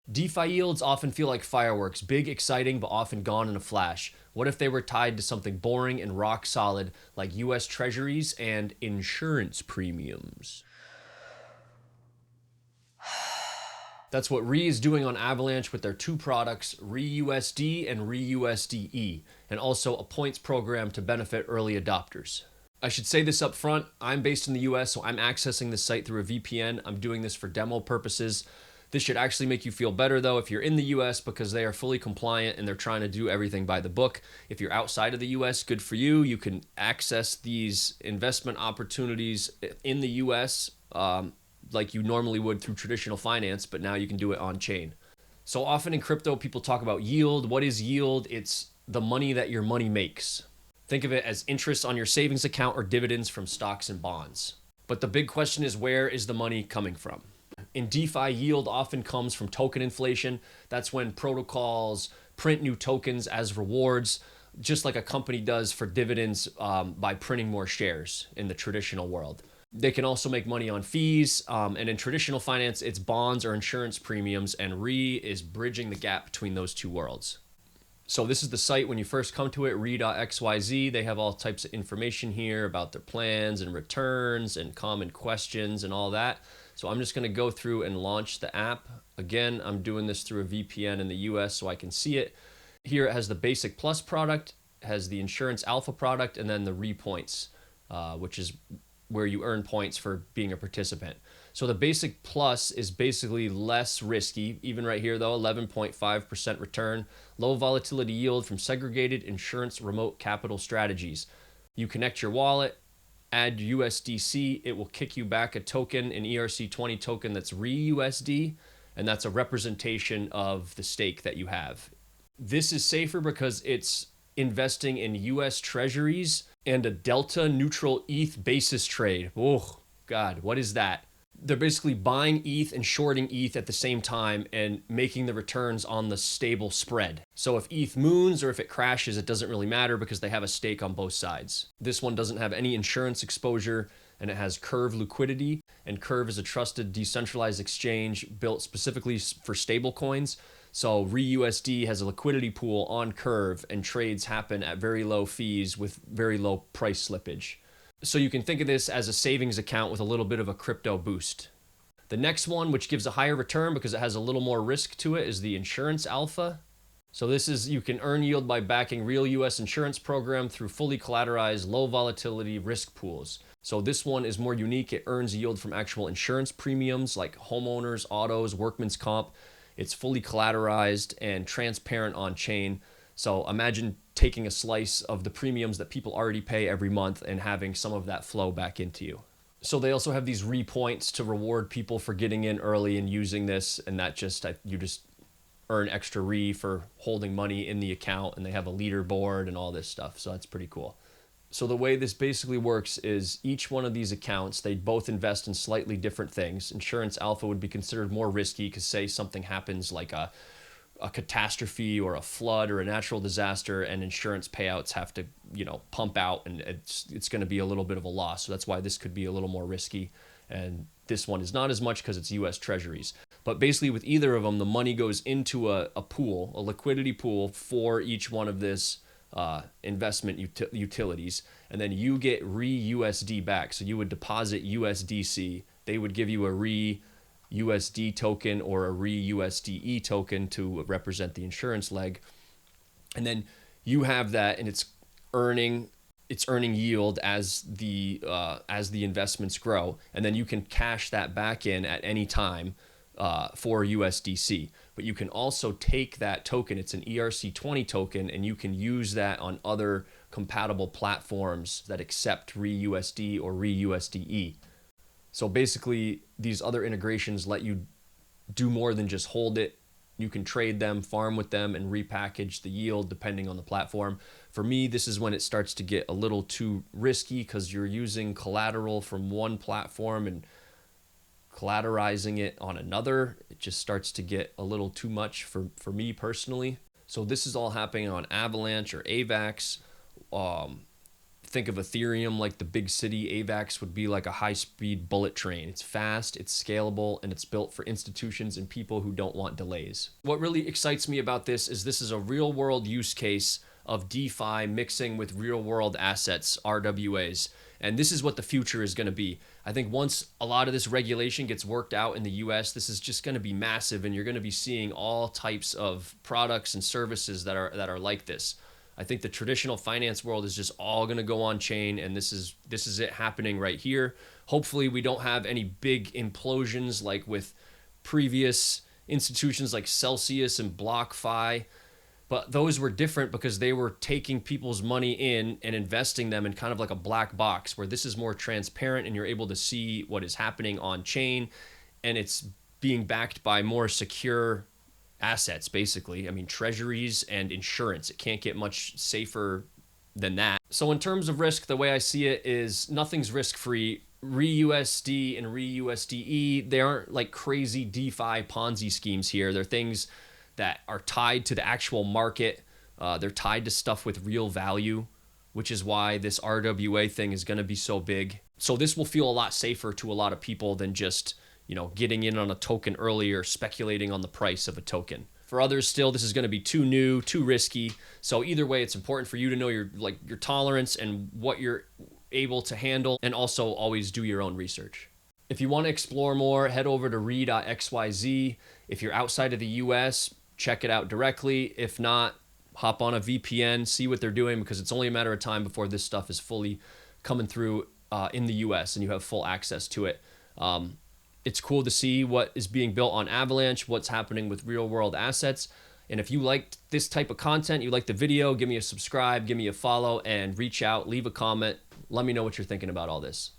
DeFi yields often feel like fireworks, big, exciting, but often gone in a flash. What if they were tied to something boring and rock solid like US Treasuries and insurance premiums? That's what Re is doing on Avalanche with their two products, ReUSD and ReUSDe, and also a points program to benefit early adopters. I should say this up front, I'm based in the US, so I'm accessing this site through a VPN. I'm doing this for demo purposes. This should actually make you feel better though if you're in the US, because they are fully compliant and they're trying to do everything by the book. If you're outside of the US, good for you. You can access these investment opportunities in the US like you normally would through traditional finance, but now you can do it on chain. So often in crypto, people talk about yield. What is yield? It's the money that your money makes. Think of it as interest on your savings account or dividends from stocks and bonds. But the big question is, where is the money coming from? In DeFi, yield often comes from token inflation. That's when protocols print new tokens as rewards, just like a company does for dividends by printing more shares in the traditional world. They can also make money on fees, and in traditional finance, it's bonds or insurance premiums, and Re is bridging the gap between those two worlds. So this is the site when you first come to it, re.xyz. They have all types of information here about their plans and returns and common questions and all that. So I'm just going to go through and launch the app. Again, I'm doing this through a VPN in the US so I can see it. Here it has the Basic Plus product, has the Insurance Alpha product, and then the Re Points, which is where you earn points for being a participant. So the Basic Plus is basically less risky, even right here though, 11.5% return, low volatility yield from segregated insurance remote capital strategies. You connect your wallet, add USDC, it will kick you back a token, an ERC20 token that's ReUSD, and that's a representation of the stake that you have. This is safer because it's investing in US Treasuries and a delta neutral ETH basis trade. Oh, God, what is that? They're basically buying ETH and shorting ETH at the same time and making the returns on the stable spread. So if ETH moons or if it crashes, it doesn't really matter because they have a stake on both sides. This one doesn't have any insurance exposure, and it has Curve liquidity, and Curve is a trusted decentralized exchange built specifically for stable coins. So ReUSD has a liquidity pool on Curve, and trades happen at very low fees with very low price slippage. So you can think of this as a savings account with a little bit of a crypto boost. The next one, which gives a higher return because it has a little more risk to it, is the Insurance Alpha. So this is, you can earn yield by backing real US insurance program through fully collateralized, low volatility risk pools. So this one is more unique. It earns yield from actual insurance premiums like homeowners, autos, workman's comp. It's fully collateralized and transparent on chain. So imagine taking a slice of the premiums that people already pay every month and having some of that flow back into you. So they also have these Re Points to reward people for getting in early and using this, and that you just earn extra Re for holding money in the account, and they have a leaderboard and all this stuff. So that's pretty cool. So the way this basically works is each one of these accounts, they both invest in slightly different things. Insurance Alpha would be considered more risky because say something happens like a catastrophe or a flood or a natural disaster, and insurance payouts have to, pump out, and it's going to be a little bit of a loss. So that's why this could be a little more risky. And this one is not as much because it's US Treasuries. But basically with either of them, the money goes into a pool, a liquidity pool for each one of this investment utilities, and then you get ReUSD back. So you would deposit USDC, they would give you a ReUSD token or a ReUSDe token to represent the insurance leg, and then you have that, and it's earning yield as the investments grow, and then you can cash that back in at any time for USDC. But you can also take that token, it's an ERC20 token, and you can use that on other compatible platforms that accept ReUSD or ReUSDe. So basically, these other integrations let you do more than just hold it. You can trade them, farm with them, and repackage the yield depending on the platform. For me, this is when it starts to get a little too risky because you're using collateral from one platform and collateralizing it on another. It just starts to get a little too much for me personally. So this is all happening on Avalanche or AVAX. think of Ethereum like the big city. AVAX would be like a high-speed bullet train. It's fast, it's scalable, and it's built for institutions and people who don't want delays. What really excites me about this is a real-world use case of DeFi mixing with real-world assets, RWAs. And this is what the future is going to be. I think once a lot of this regulation gets worked out in the US, this is just going to be massive, and you're going to be seeing all types of products and services that are like this. I think the traditional finance world is just all going to go on chain, and this is it happening right here. Hopefully we don't have any big implosions like with previous institutions like Celsius and BlockFi, but those were different because they were taking people's money in and investing them in kind of like a black box, where this is more transparent and you're able to see what is happening on chain, and it's being backed by more secure assets, basically. I mean, treasuries and insurance. It can't get much safer than that. So in terms of risk, the way I see it is nothing's risk-free. ReUSD and ReUSDe, they aren't like crazy DeFi Ponzi schemes here. They're things that are tied to the actual market. They're tied to stuff with real value, which is why this RWA thing is going to be so big. So this will feel a lot safer to a lot of people than just, getting in on a token early or speculating on the price of a token. For others still, this is going to be too new, too risky. So either way, it's important for you to know your tolerance and what you're able to handle, and also always do your own research. If you want to explore more, head over to re.xyz. If you're outside of the US, check it out directly. If not, hop on a VPN, see what they're doing, because it's only a matter of time before this stuff is fully coming through in the US and you have full access to it. It's cool to see what is being built on Avalanche, what's happening with real world assets. And if you liked this type of content, you liked the video, give me a subscribe, give me a follow, and reach out, leave a comment. Let me know what you're thinking about all this.